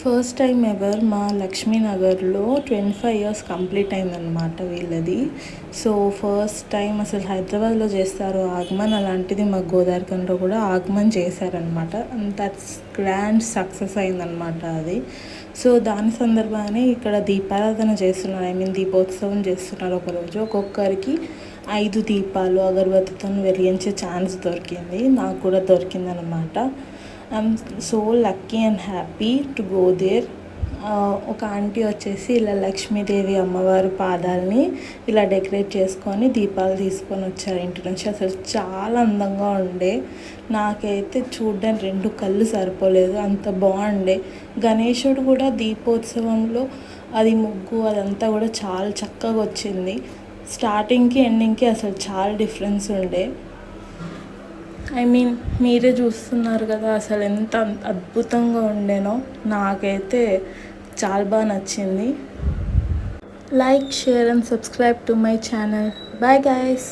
First time ever మా లక్ష్మీనగర్లో 25 years complete అయిందనమాట వీళ్ళది. సో ఫస్ట్ టైం అసలు హైదరాబాద్లో చేస్తారు ఆగమన్, అలాంటిది మా గోదావరిఖండ్లో కూడా ఆగమన్ చేశారనమాట. దట్స్ గ్రాండ్ సక్సెస్ అయిందనమాట అది. సో దాని సందర్భాన్ని ఇక్కడ దీపారాధన చేస్తున్నారు, దీపోత్సవం చేస్తున్నారు. ఒకరోజు ఒక్కొక్కరికి 5 దీపాలు అగరబత్తితో వెలిగించే ఛాన్స్ దొరికింది, నాకు కూడా దొరికిందనమాట. I'm so lucky and happy to go there. ఒక ఆంటీ వచ్చేసి ఇలా లక్ష్మీదేవి అమ్మవారి పాదాలని ఇలా డెకరేట్ చేసుకొని దీపాలు తీసుకొని వచ్చారు ఇంటి నుంచి. అసలు చాలా అందంగా ఉండే, నాకైతే చూడడానికి 2 కళ్ళు సరిపోలేదు, అంత బాగుండే. గణేశుడు కూడా దీపోత్సవంలో అది ముగ్గు అదంతా కూడా చాలా చక్కగా వచ్చింది. స్టార్టింగ్కి ఎండింగ్కి అసలు చాలా డిఫరెన్స్ ఉండే. మీరే చూస్తున్నారు కదా అసలు ఎంత అద్భుతంగా ఉండేనో. నాకైతే చాలా బాగా నచ్చింది. Like, share and subscribe to my channel. Bye guys.